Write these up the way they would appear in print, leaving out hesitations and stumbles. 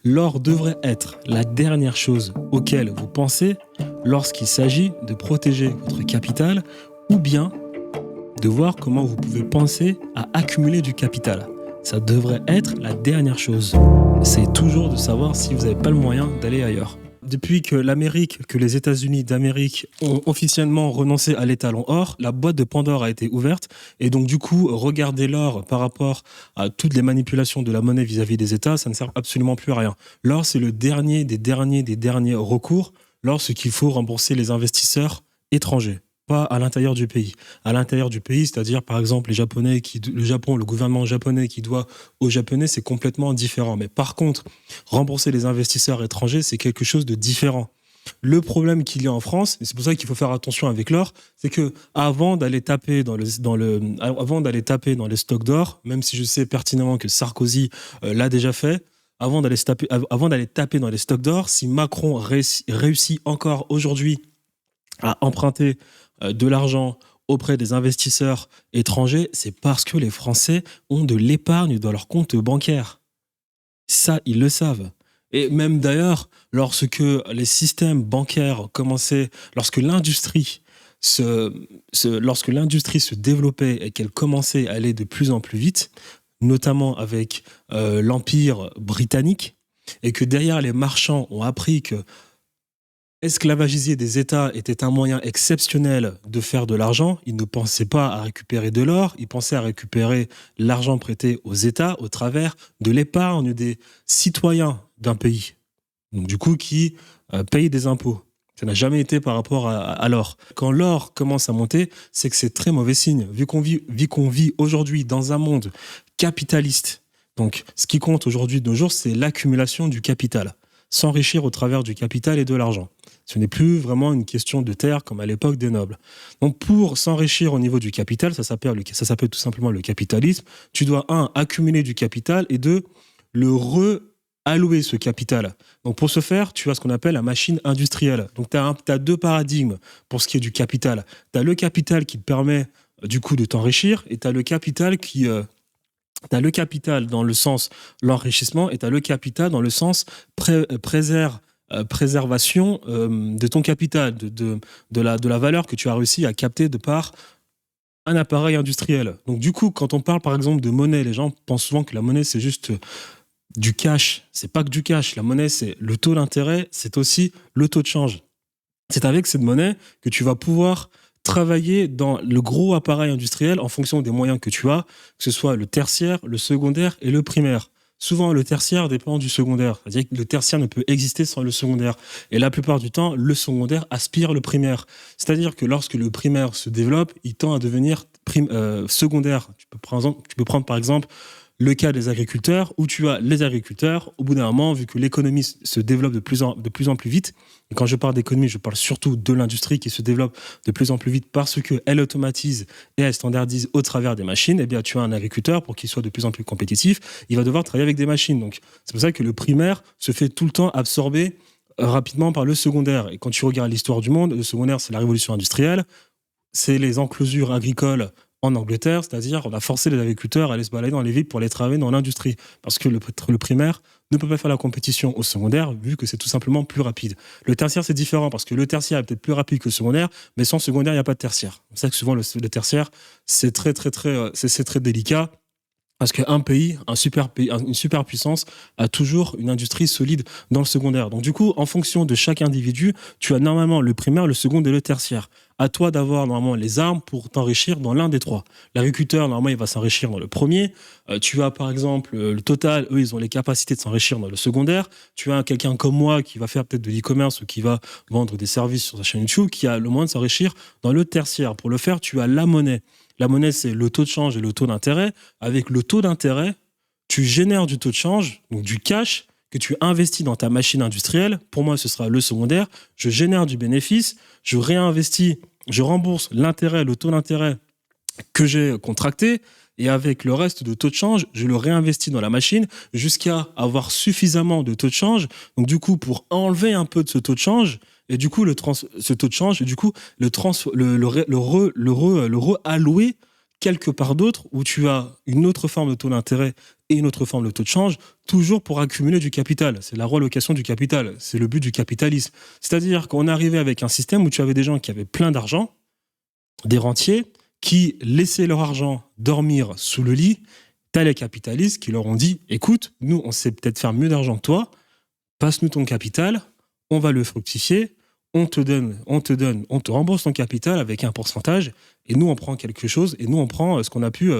L'or devrait être la dernière chose auquel vous pensez lorsqu'il s'agit de protéger votre capital ou bien de voir comment vous pouvez penser à accumuler du capital. Ça devrait être la dernière chose. C'est toujours de savoir si vous n'avez pas le moyen d'aller ailleurs. Depuis que les États-Unis d'Amérique ont officiellement renoncé à l'étalon or, la boîte de Pandore a été ouverte. Et donc, du coup, regarder l'or par rapport à toutes les manipulations de la monnaie vis-à-vis des États, ça ne sert absolument plus à rien. L'or, c'est le dernier des derniers recours lorsqu'il faut rembourser les investisseurs étrangers. Pas à l'intérieur du pays. À l'intérieur du pays, c'est-à-dire, par exemple, le gouvernement japonais qui doit aux Japonais, c'est complètement différent. Mais par contre, rembourser les investisseurs étrangers, c'est quelque chose de différent. Le problème qu'il y a en France, et c'est pour ça qu'il faut faire attention avec l'or, c'est que avant d'aller taper dans les stocks d'or, même si je sais pertinemment que Sarkozy l'a déjà fait, avant d'aller taper dans les stocks d'or, si Macron réussit encore aujourd'hui à emprunter de l'argent auprès des investisseurs étrangers, c'est parce que les Français ont de l'épargne dans leur compte bancaire. Ça, ils le savent. Et même d'ailleurs, lorsque les systèmes bancaires commençaient, lorsque l'industrie se développait et qu'elle commençait à aller de plus en plus vite, notamment avec l'Empire britannique, et que derrière les marchands ont appris que esclavagiser des États était un moyen exceptionnel de faire de l'argent. Ils ne pensaient pas à récupérer de l'or, ils pensaient à récupérer l'argent prêté aux États au travers de l'épargne des citoyens d'un pays. Donc du coup, qui payent des impôts. Ça n'a jamais été par rapport à l'or. Quand l'or commence à monter, c'est que c'est très mauvais signe. Vu qu'on vit aujourd'hui dans un monde capitaliste, donc ce qui compte aujourd'hui de nos jours, c'est l'accumulation du capital. S'enrichir au travers du capital et de l'argent. Ce n'est plus vraiment une question de terre comme à l'époque des nobles. Donc pour s'enrichir au niveau du capital, ça s'appelle tout simplement le capitalisme, tu dois, accumuler du capital et deux, le allouer ce capital. Donc pour ce faire, tu as ce qu'on appelle la machine industrielle. Donc tu as deux paradigmes pour ce qui est du capital. Tu as le capital qui te permet du coup de t'enrichir et tu as le capital qui... T'as le capital dans le sens l'enrichissement et t'as le capital dans le sens préservation de ton capital, de la valeur que tu as réussi à capter de par un appareil industriel. Donc du coup, quand on parle par exemple de monnaie, les gens pensent souvent que la monnaie c'est juste du cash. C'est pas que du cash. La monnaie c'est le taux d'intérêt, c'est aussi le taux de change. C'est avec cette monnaie que tu vas pouvoir travailler dans le gros appareil industriel en fonction des moyens que tu as, que ce soit le tertiaire, le secondaire et le primaire. Souvent, le tertiaire dépend du secondaire. C'est-à-dire que le tertiaire ne peut exister sans le secondaire. Et la plupart du temps, le secondaire aspire le primaire. C'est-à-dire que lorsque le primaire se développe, il tend à devenir secondaire. Tu peux prendre par exemple le cas des agriculteurs, où tu as les agriculteurs, au bout d'un moment, vu que l'économie se développe de plus en plus vite, et quand je parle d'économie, je parle surtout de l'industrie qui se développe de plus en plus vite parce qu'elle automatise et elle standardise au travers des machines, eh bien tu as un agriculteur, pour qu'il soit de plus en plus compétitif, il va devoir travailler avec des machines. Donc c'est pour ça que le primaire se fait tout le temps absorber rapidement par le secondaire. Et quand tu regardes l'histoire du monde, le secondaire, c'est la révolution industrielle, c'est les enclosures agricoles en Angleterre, c'est-à-dire on a forcé les agriculteurs à aller se balader dans les villes pour aller travailler dans l'industrie, parce que le primaire ne peut pas faire la compétition au secondaire, vu que c'est tout simplement plus rapide. Le tertiaire, c'est différent, parce que le tertiaire est peut-être plus rapide que le secondaire, mais sans secondaire, il n'y a pas de tertiaire. C'est ça que souvent, le tertiaire, c'est très délicat, parce qu'un pays, une superpuissance a toujours une industrie solide dans le secondaire. Donc du coup, en fonction de chaque individu, tu as normalement le primaire, le second et le tertiaire. À toi d'avoir normalement les armes pour t'enrichir dans l'un des trois. L'agriculteur, normalement, il va s'enrichir dans le premier. Tu as par exemple le Total, eux, ils ont les capacités de s'enrichir dans le secondaire. Tu as quelqu'un comme moi qui va faire peut-être de l'e-commerce ou qui va vendre des services sur sa chaîne YouTube, qui a le moyen de s'enrichir dans le tertiaire. Pour le faire, tu as la monnaie. La monnaie, c'est le taux de change et le taux d'intérêt. Avec le taux d'intérêt, tu génères du taux de change, donc du cash, que tu investis dans ta machine industrielle. Pour moi, ce sera le secondaire. Je génère du bénéfice, je réinvestis, je rembourse l'intérêt, le taux d'intérêt que j'ai contracté. Et avec le reste de taux de change, je le réinvestis dans la machine jusqu'à avoir suffisamment de taux de change. Donc du coup, pour enlever un peu de ce taux de change, et du coup, ce taux de change, et du coup, le reallouer quelque part d'autre où tu as une autre forme de taux d'intérêt et une autre forme de taux de change, toujours pour accumuler du capital. C'est la relocation du capital. C'est le but du capitalisme. C'est-à-dire qu'on est arrivé avec un système où tu avais des gens qui avaient plein d'argent, des rentiers, qui laissaient leur argent dormir sous le lit. T'as les capitalistes qui leur ont dit, écoute, nous, on sait peut-être faire mieux d'argent que toi, passe-nous ton capital, on va le fructifier, on te rembourse ton capital avec un pourcentage, et nous, on prend quelque chose, et nous, on prend ce qu'on a pu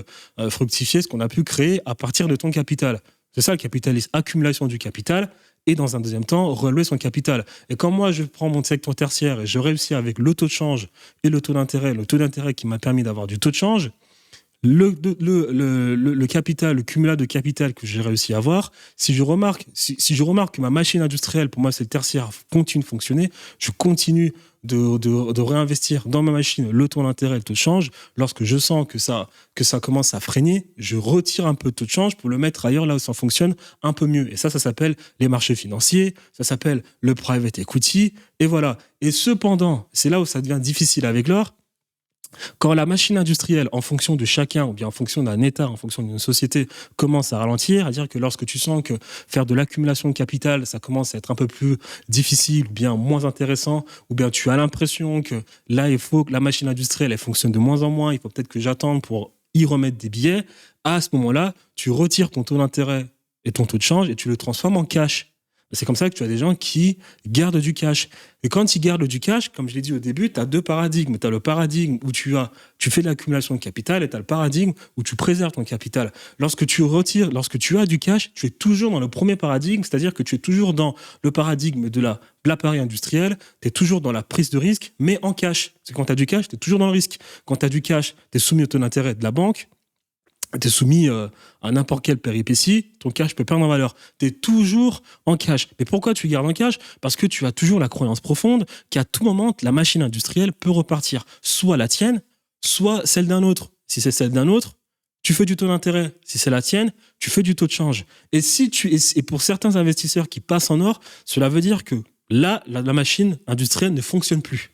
fructifier, ce qu'on a pu créer à partir de ton capital. C'est ça le capitalisme, accumulation du capital, et dans un deuxième temps, relever son capital. Et quand moi, je prends mon secteur tertiaire et je réussis avec le taux de change et le taux d'intérêt qui m'a permis d'avoir du taux de change, le capital, le cumulat de capital que j'ai réussi à avoir, si je remarque que ma machine industrielle, pour moi c'est le tertiaire, continue de fonctionner, je continue de réinvestir dans ma machine le taux d'intérêt, le taux de change. Lorsque je sens que ça commence à freiner, je retire un peu de taux de change pour le mettre ailleurs là où ça fonctionne un peu mieux. Et ça s'appelle les marchés financiers, ça s'appelle le private equity, et voilà. Et cependant, c'est là où ça devient difficile avec l'or. Quand la machine industrielle, en fonction de chacun, ou bien en fonction d'un État, en fonction d'une société, commence à ralentir, à dire que lorsque tu sens que faire de l'accumulation de capital, ça commence à être un peu plus difficile, ou bien moins intéressant, ou bien tu as l'impression que là, il faut que la machine industrielle, elle fonctionne de moins en moins, il faut peut-être que j'attende pour y remettre des billets, à ce moment-là, tu retires ton taux d'intérêt et ton taux de change et tu le transformes en cash. C'est comme ça que tu as des gens qui gardent du cash. Et quand ils gardent du cash, comme je l'ai dit au début, tu as deux paradigmes. Tu as le paradigme où tu fais de l'accumulation de capital, et tu as le paradigme où tu préserves ton capital. Lorsque tu as du cash, tu es toujours dans le premier paradigme, c'est-à-dire que tu es toujours dans le paradigme de l'appareil industriel, tu es toujours dans la prise de risque, mais en cash. C'est quand tu as du cash, tu es toujours dans le risque. Quand tu as du cash, tu es soumis au taux d'intérêt de la banque, tu es soumis à n'importe quelle péripétie, ton cash peut perdre en valeur. Tu es toujours en cash. Mais pourquoi tu gardes en cash ? Parce que tu as toujours la croyance profonde qu'à tout moment, la machine industrielle peut repartir. Soit la tienne, soit celle d'un autre. Si c'est celle d'un autre, tu fais du taux d'intérêt. Si c'est la tienne, tu fais du taux de change. Et pour certains investisseurs qui passent en or, cela veut dire que là, la machine industrielle ne fonctionne plus.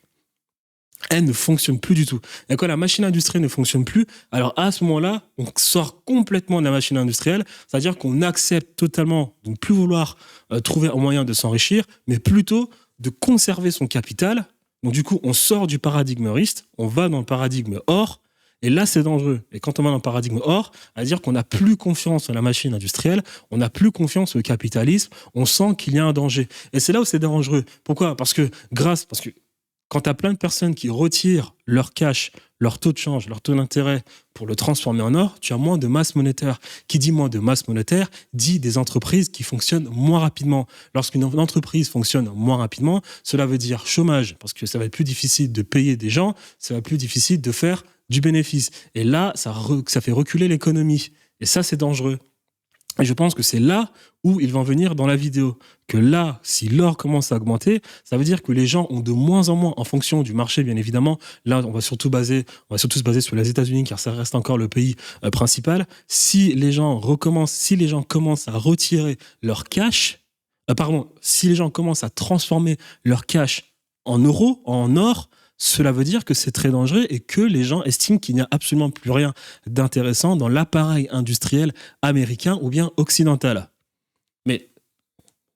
Elle ne fonctionne plus du tout. Et quand la machine industrielle ne fonctionne plus, alors à ce moment-là, on sort complètement de la machine industrielle, c'est-à-dire qu'on accepte totalement de ne plus vouloir trouver un moyen de s'enrichir, mais plutôt de conserver son capital. Donc du coup, on sort du paradigme risque, on va dans le paradigme or, et là, c'est dangereux. Et quand on va dans le paradigme or, c'est-à-dire qu'on n'a plus confiance en la machine industrielle, on n'a plus confiance au capitalisme, on sent qu'il y a un danger. Et c'est là où c'est dangereux. Pourquoi ? Parce que quand tu as plein de personnes qui retirent leur cash, leur taux de change, leur taux d'intérêt pour le transformer en or, tu as moins de masse monétaire. Qui dit moins de masse monétaire, dit des entreprises qui fonctionnent moins rapidement. Lorsqu'une entreprise fonctionne moins rapidement, cela veut dire chômage, parce que ça va être plus difficile de payer des gens, ça va être plus difficile de faire du bénéfice. Et là, ça fait reculer l'économie. Et ça, c'est dangereux. Et je pense que c'est là où ils vont venir dans la vidéo. Que là, si l'or commence à augmenter, ça veut dire que les gens ont de moins en moins, en fonction du marché, bien évidemment. Là, on va surtout se baser sur les États-Unis, car ça reste encore le pays principal. Si les gens commencent à retirer leur cash, si les gens commencent à transformer leur cash en euros, en or, cela veut dire que c'est très dangereux et que les gens estiment qu'il n'y a absolument plus rien d'intéressant dans l'appareil industriel américain ou bien occidental. Mais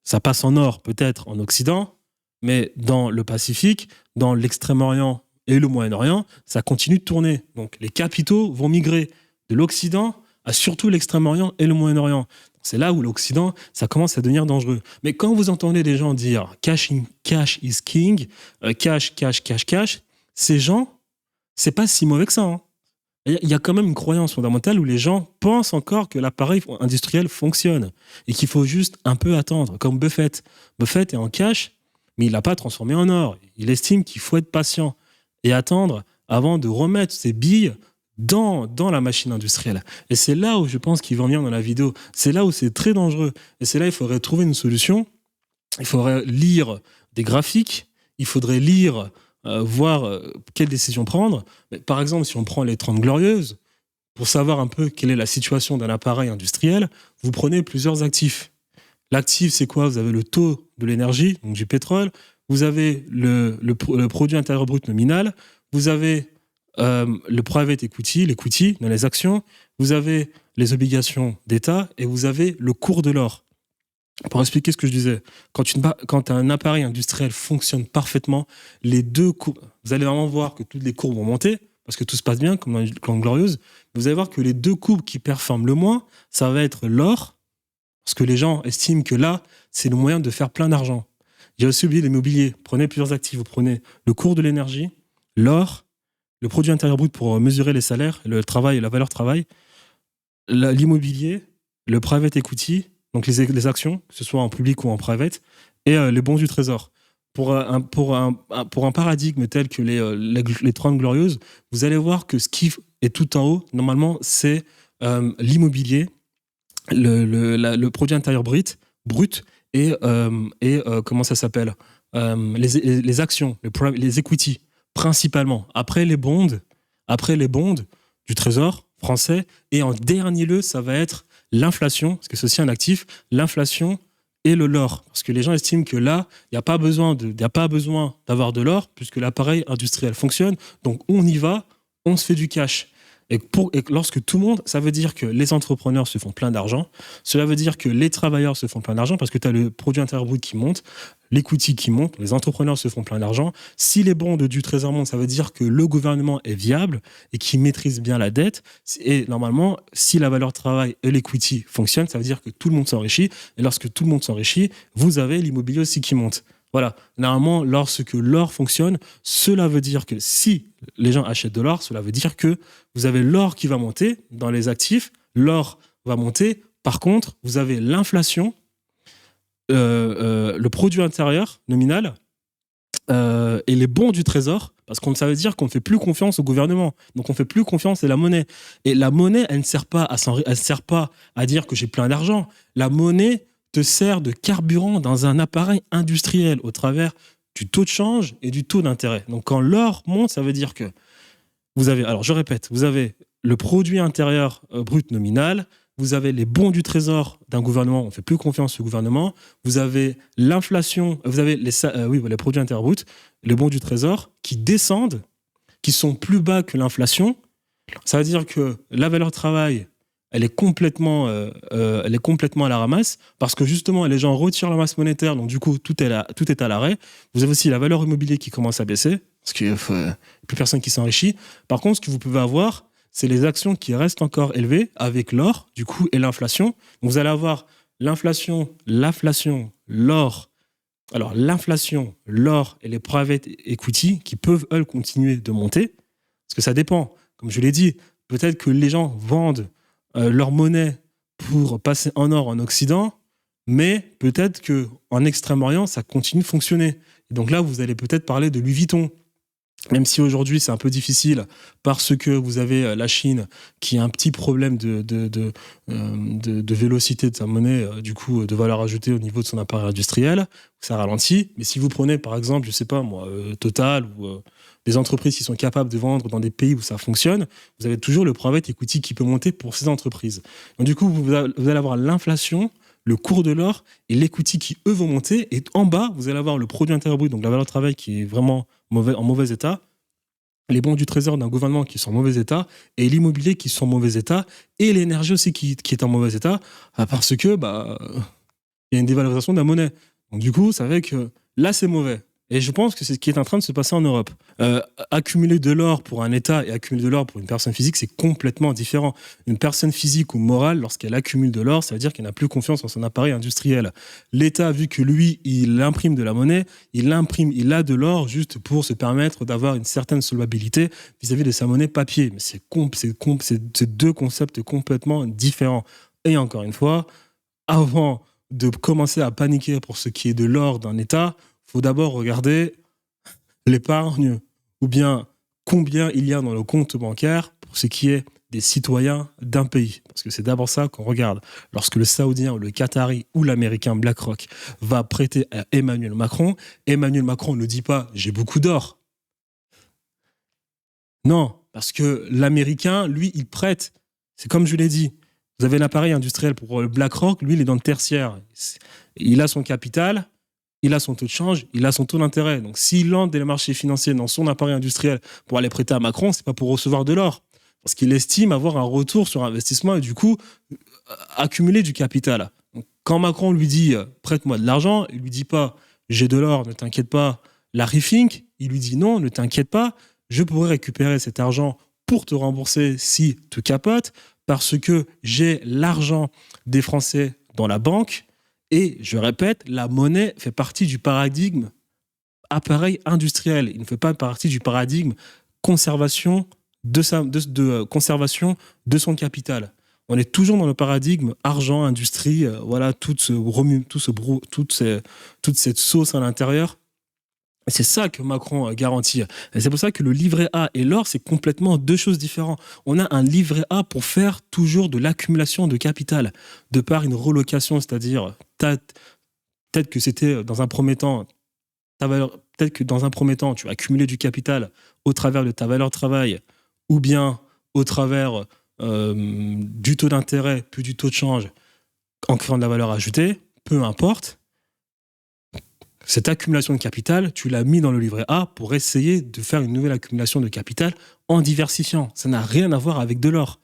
ça passe en or peut-être en Occident, mais dans le Pacifique, dans l'Extrême-Orient et le Moyen-Orient, ça continue de tourner. Donc les capitaux vont migrer de l'Occident à surtout l'Extrême-Orient et le Moyen-Orient. C'est là où l'Occident, ça commence à devenir dangereux. Mais quand vous entendez des gens dire « cash is king »,« cash », ces gens, c'est pas si mauvais que ça. Hein. Il y a quand même une croyance fondamentale où les gens pensent encore que l'appareil industriel fonctionne et qu'il faut juste un peu attendre, comme Buffett. Buffett est en cash, mais il l'a pas transformé en or. Il estime qu'il faut être patient et attendre avant de remettre ses billes dans la machine industrielle. Et c'est là où je pense qu'ils vont venir dans la vidéo. C'est là où c'est très dangereux. Et c'est là où il faudrait trouver une solution. Il faudrait lire des graphiques. Il faudrait lire, voir quelles décisions prendre. Mais par exemple, si on prend les 30 Glorieuses, pour savoir un peu quelle est la situation d'un appareil industriel, vous prenez plusieurs actifs. L'actif, c'est quoi ? Vous avez le taux de l'énergie, donc du pétrole. Vous avez le produit intérieur brut nominal. Vous avez le private equity, l'equity dans les actions, vous avez les obligations d'État et vous avez le cours de l'or. Pour expliquer ce que je disais, quand un appareil industriel fonctionne parfaitement, les deux courbes, vous allez vraiment voir que toutes les courbes vont monter, parce que tout se passe bien, comme dans Clan Glorieuse. Vous allez voir que les deux courbes qui performent le moins, ça va être l'or, parce que les gens estiment que là, c'est le moyen de faire plein d'argent. J'ai aussi oublié l'immobilier. Prenez plusieurs actifs. Vous prenez le cours de l'énergie, l'or, le produit intérieur brut pour mesurer les salaires, le travail, la valeur travail, l'immobilier, le private equity, donc les actions, que ce soit en public ou en private, et les bons du trésor. Pour un paradigme tel que les 30 Glorieuses, vous allez voir que ce qui est tout en haut, normalement, c'est l'immobilier, le produit intérieur brut et comment ça s'appelle les actions, les equity, principalement. Après les bonds du trésor français. Et en dernier lieu, ça va être l'inflation, parce que c'est aussi un actif, l'inflation et l'or. Parce que les gens estiment que là, il n'y a pas besoin d'avoir de l'or, puisque l'appareil industriel fonctionne. Donc on y va, on se fait du cash. Et lorsque tout le monde, ça veut dire que les entrepreneurs se font plein d'argent, cela veut dire que les travailleurs se font plein d'argent, parce que tu as le produit intérieur brut qui monte, l'equity qui monte, les entrepreneurs se font plein d'argent. Si les bons du Trésor montent, ça veut dire que le gouvernement est viable et qu'il maîtrise bien la dette. Et normalement, si la valeur travail et l'equity fonctionnent, ça veut dire que tout le monde s'enrichit. Et lorsque tout le monde s'enrichit, vous avez l'immobilier aussi qui monte. Voilà, normalement, lorsque l'or fonctionne, cela veut dire que si les gens achètent de l'or, cela veut dire que vous avez l'or qui va monter dans les actifs, l'or va monter. Par contre, vous avez l'inflation, le produit intérieur nominal et les bons du trésor, parce que ça veut dire qu'on ne fait plus confiance au gouvernement. Donc on ne fait plus confiance à la monnaie. Et la monnaie, elle ne sert pas à dire que j'ai plein d'argent. La monnaie te sert de carburant dans un appareil industriel au travers du taux de change et du taux d'intérêt. Donc quand l'or monte, ça veut dire que vous avez, alors je répète, vous avez le produit intérieur brut nominal, vous avez les bons du trésor d'un gouvernement, on ne fait plus confiance au gouvernement, vous avez l'inflation, vous avez les produits intérieurs bruts, les bons du trésor qui descendent, qui sont plus bas que l'inflation. Ça veut dire que la valeur travail, elle est complètement à la ramasse, parce que justement, les gens retirent la masse monétaire, donc du coup, tout est à l'arrêt. Vous avez aussi la valeur immobilière qui commence à baisser, parce qu'il n'y a plus personne qui s'enrichit. Par contre, ce que vous pouvez avoir, c'est les actions qui restent encore élevées avec l'or, du coup, et l'inflation. Donc, vous allez avoir l'inflation, l'or. Alors, l'inflation, l'or et les private equity qui peuvent, eux, continuer de monter, parce que ça dépend. Comme je l'ai dit, peut-être que les gens vendent leur monnaie pour passer en or en Occident, mais peut-être qu'en Extrême-Orient, ça continue de fonctionner. Et donc là, vous allez peut-être parler de Louis Vuitton. Même si aujourd'hui, c'est un peu difficile parce que vous avez la Chine qui a un petit problème de vélocité de sa monnaie, du coup, de valeur ajoutée au niveau de son appareil industriel, ça ralentit. Mais si vous prenez, par exemple, je sais pas moi, Total ou des entreprises qui sont capables de vendre dans des pays où ça fonctionne, vous avez toujours le private equity qui peut monter pour ces entreprises. Donc du coup, vous allez avoir l'inflation, le cours de l'or et l'equity qui, eux, vont monter. Et en bas, vous allez avoir le produit intérieur brut, donc la valeur travail qui est vraiment en mauvais état, les bons du trésor d'un gouvernement qui sont en mauvais état, et l'immobilier qui sont en mauvais état, et l'énergie aussi qui est en mauvais état, parce que il y a une dévalorisation de la monnaie. Donc du coup, ça fait que là, c'est mauvais. Et je pense que c'est ce qui est en train de se passer en Europe. Accumuler de l'or pour un État et accumuler de l'or pour une personne physique, c'est complètement différent. Une personne physique ou morale, lorsqu'elle accumule de l'or, ça veut dire qu'elle n'a plus confiance en son appareil industriel. L'État, vu que lui, il imprime de la monnaie, il a de l'or juste pour se permettre d'avoir une certaine solvabilité vis-à-vis de sa monnaie papier. Mais c'est deux concepts complètement différents. Et encore une fois, avant de commencer à paniquer pour ce qui est de l'or d'un État, il faut d'abord regarder l'épargne ou bien combien il y a dans le compte bancaire pour ce qui est des citoyens d'un pays. Parce que c'est d'abord ça qu'on regarde. Lorsque le Saoudien, le Qatari ou l'Américain BlackRock va prêter à Emmanuel Macron ne dit pas « j'ai beaucoup d'or ». Non, parce que l'Américain, lui, il prête. C'est comme je l'ai dit. Vous avez l'appareil industriel pour BlackRock, lui, il est dans le tertiaire. Il a son capital. il a son taux de change, il a son taux d'intérêt. Donc, s'il entre dans les marchés financiers dans son appareil industriel pour aller prêter à Macron, c'est pas pour recevoir de l'or. Parce qu'il estime avoir un retour sur investissement et du coup, accumuler du capital. Donc, quand Macron lui dit prête-moi de l'argent, il lui dit pas j'ai de l'or, ne t'inquiète pas, Larry Fink, il lui dit non, ne t'inquiète pas, je pourrais récupérer cet argent pour te rembourser si tu capotes, parce que j'ai l'argent des Français dans la banque. Et je répète, la monnaie fait partie du paradigme appareil industriel. Il ne fait pas partie du paradigme conservation conservation de son capital. On est toujours dans le paradigme argent, industrie, voilà, toute cette sauce à l'intérieur. C'est ça que Macron garantit. Et c'est pour ça que le livret A et l'or, c'est complètement deux choses différentes. On a un livret A pour faire toujours de l'accumulation de capital, de par une relocation, c'est-à-dire peut-être que c'était dans un premier temps, peut-être que dans un premier temps, tu vas accumuler du capital au travers de ta valeur travail, ou bien au travers du taux d'intérêt, puis du taux de change, en créant de la valeur ajoutée, peu importe. Cette accumulation de capital, tu l'as mis dans le livret A pour essayer de faire une nouvelle accumulation de capital en diversifiant. Ça n'a rien à voir avec de l'or.